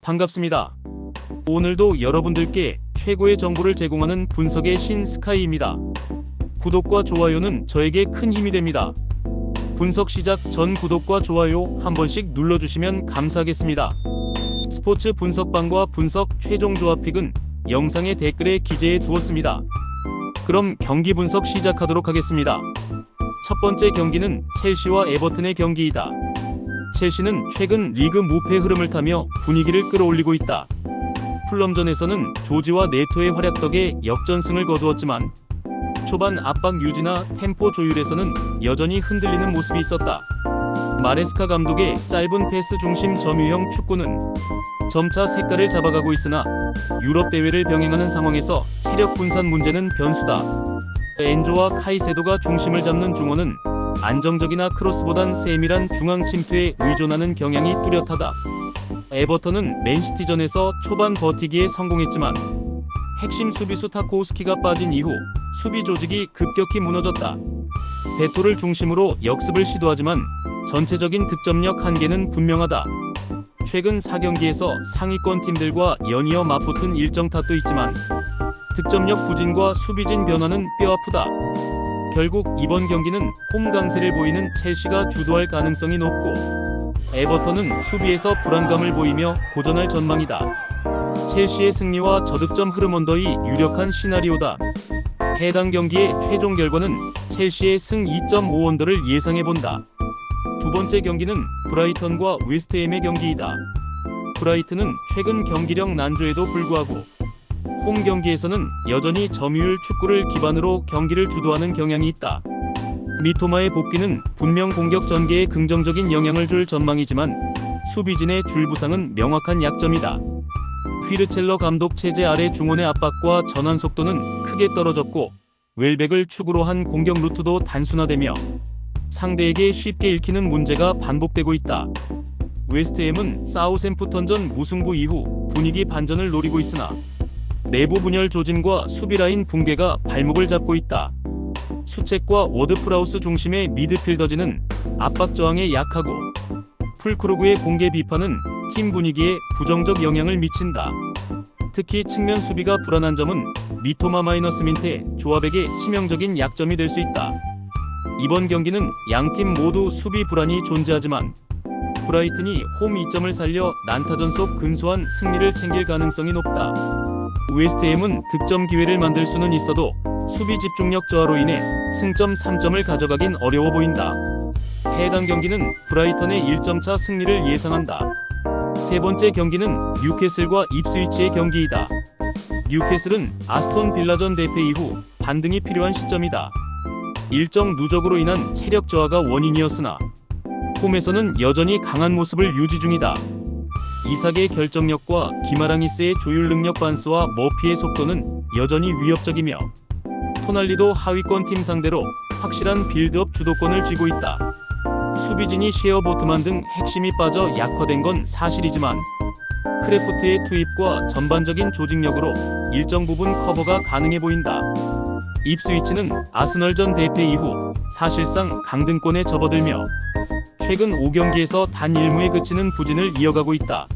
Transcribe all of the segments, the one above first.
반갑습니다. 오늘도 여러분들께 최고의 정보를 제공하는 분석의 신 스카이입니다. 구독과 좋아요는 저에게 큰 힘이 됩니다. 분석 시작 전 구독과 좋아요 한 번씩 눌러주시면 감사하겠습니다. 스포츠 분석방과 분석 최종 조합픽은 영상의 댓글에 기재해 두었습니다. 그럼 경기 분석 시작하도록 하겠습니다. 첫 번째 경기는 첼시와 에버튼의 경기이다. 첼시는 최근 리그 무패 흐름을 타며 분위기를 끌어올리고 있다. 풀럼전에서는 조지와 네토의 활약 덕에 역전승을 거두었지만 초반 압박 유지나 템포 조율에서는 여전히 흔들리는 모습이 있었다. 마레스카 감독의 짧은 패스 중심 점유형 축구는 점차 색깔을 잡아가고 있으나 유럽 대회를 병행하는 상황에서 체력 분산 문제는 변수다. 엔조와 카이세도가 중심을 잡는 중원은 안정적이나 크로스보단 세밀한 중앙 침투에 의존하는 경향이 뚜렷하다. 에버턴은 맨시티전에서 초반 버티기에 성공했지만 핵심 수비수 타코우스키가 빠진 이후 수비 조직이 급격히 무너졌다. 베토를 중심으로 역습을 시도하지만 전체적인 득점력 한계는 분명하다. 최근 4경기에서 상위권 팀들과 연이어 맞붙은 일정 탓도 있지만 득점력 부진과 수비진 변화는 뼈아프다. 결국 이번 경기는 홈 강세를 보이는 첼시가 주도할 가능성이 높고 에버턴은 수비에서 불안감을 보이며 고전할 전망이다. 첼시의 승리와 저득점 흐름 언더이 유력한 시나리오다. 해당 경기의 최종 결과는 첼시의 승 2.5 언더를 예상해본다. 두 번째 경기는 브라이턴과 웨스트햄의 경기이다. 브라이튼은 최근 경기력 난조에도 불구하고 홈 경기에서는 여전히 점유율 축구를 기반으로 경기를 주도하는 경향이 있다. 미토마의 복귀는 분명 공격 전개에 긍정적인 영향을 줄 전망이지만 수비진의 줄부상은 명확한 약점이다. 휘르첼러 감독 체제 아래 중원의 압박과 전환 속도는 크게 떨어졌고 웰백을 축으로 한 공격 루트도 단순화되며 상대에게 쉽게 읽히는 문제가 반복되고 있다. 웨스트햄은 사우샘프턴전 무승부 이후 분위기 반전을 노리고 있으나 내부 분열 조짐과 수비라인 붕괴가 발목을 잡고 있다. 수책과 워드프라우스 중심의 미드필더진은 압박 저항에 약하고 풀크루그의 공개 비판은 팀 분위기에 부정적 영향을 미친다. 특히 측면 수비가 불안한 점은 미토마 마이너스 민테 조합에게 치명적인 약점이 될 수 있다. 이번 경기는 양팀 모두 수비 불안이 존재하지만 브라이튼이 홈 2점을 살려 난타전 속 근소한 승리를 챙길 가능성이 높다. 웨스트햄은 득점 기회를 만들 수는 있어도 수비 집중력 저하로 인해 승점 3점을 가져가긴 어려워 보인다. 해당 경기는 브라이턴의 1점차 승리를 예상한다. 세 번째 경기는 뉴캐슬과 입스위치의 경기이다. 뉴캐슬은 아스톤 빌라전 대패 이후 반등이 필요한 시점이다. 일정 누적으로 인한 체력 저하가 원인이었으나 홈에서는 여전히 강한 모습을 유지 중이다. 이삭의 결정력과 기마랑이스의 조율 능력 반스와 머피의 속도는 여전히 위협적이며 토날리도 하위권 팀 상대로 확실한 빌드업 주도권을 쥐고 있다. 수비진이 셰어 보트만 등 핵심이 빠져 약화된 건 사실이지만 크래프트의 투입과 전반적인 조직력으로 일정 부분 커버가 가능해 보인다. 입스위치는 아스널전 대패 이후 사실상 강등권에 접어들며 최근 5경기에서 단 1무에 그치는 부진을 이어가고 있다.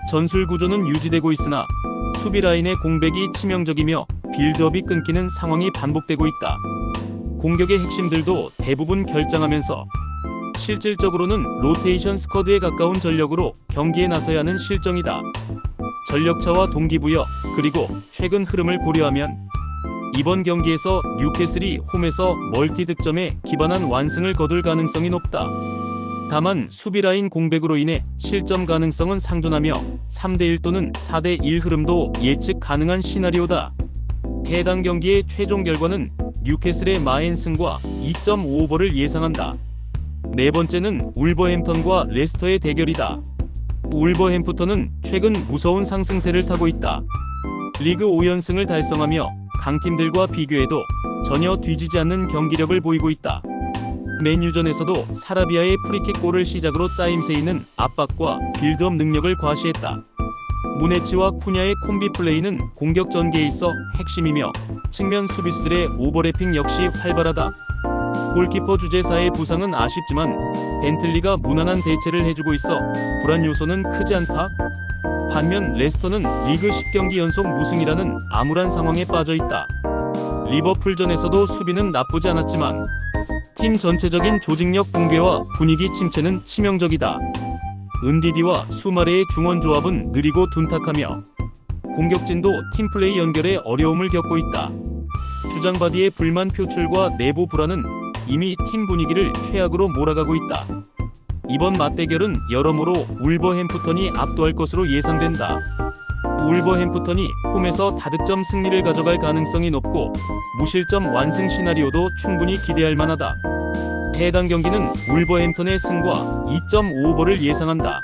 전술 구조는 유지되고 있으나 수비 라인의 공백이 치명적이며 빌드업이 끊기는 상황이 반복되고 있다. 공격의 핵심들도 대부분 결장하면서 실질적으로는 로테이션 스쿼드에 가까운 전력으로 경기에 나서야 하는 실정이다. 전력차와 동기부여 그리고 최근 흐름을 고려하면 이번 경기에서 뉴캐슬이 홈에서 멀티 득점에 기반한 완승을 거둘 가능성이 높다. 다만 수비라인 공백으로 인해 실점 가능성은 상존하며 3대1 또는 4대1 흐름도 예측 가능한 시나리오다. 해당 경기의 최종 결과는 뉴캐슬의 마앤승과 2.5오버를 예상한다. 네 번째는 울버햄턴과 레스터의 대결이다. 울버햄프턴은 최근 무서운 상승세를 타고 있다. 리그 5연승을 달성하며 강팀들과 비교해도 전혀 뒤지지 않는 경기력을 보이고 있다. 맨유전에서도 사라비아의 프리킥 골을 시작으로 짜임새 있는 압박과 빌드업 능력을 과시했다. 무네치와 쿠냐의 콤비 플레이는 공격 전개에 있어 핵심이며 측면 수비수들의 오버래핑 역시 활발하다. 골키퍼 주제사의 부상은 아쉽지만 벤틀리가 무난한 대체를 해주고 있어 불안 요소는 크지 않다. 반면 레스터는 리그 10경기 연속 무승이라는 암울한 상황에 빠져 있다. 리버풀전에서도 수비는 나쁘지 않았지만 팀 전체적인 조직력 붕괴와 분위기 침체는 치명적이다. 은디디와 수마레의 중원 조합은 느리고 둔탁하며 공격진도 팀플레이 연결에 어려움을 겪고 있다. 주장 바디의 불만 표출과 내부 불안은 이미 팀 분위기를 최악으로 몰아가고 있다. 이번 맞대결은 여러모로 울버햄프턴이 압도할 것으로 예상된다. 울버햄프턴이 홈에서 다득점 승리를 가져갈 가능성이 높고 무실점 완승 시나리오도 충분히 기대할 만하다. 해당 경기는 울버햄턴의 승과 2.5오버를 예상한다.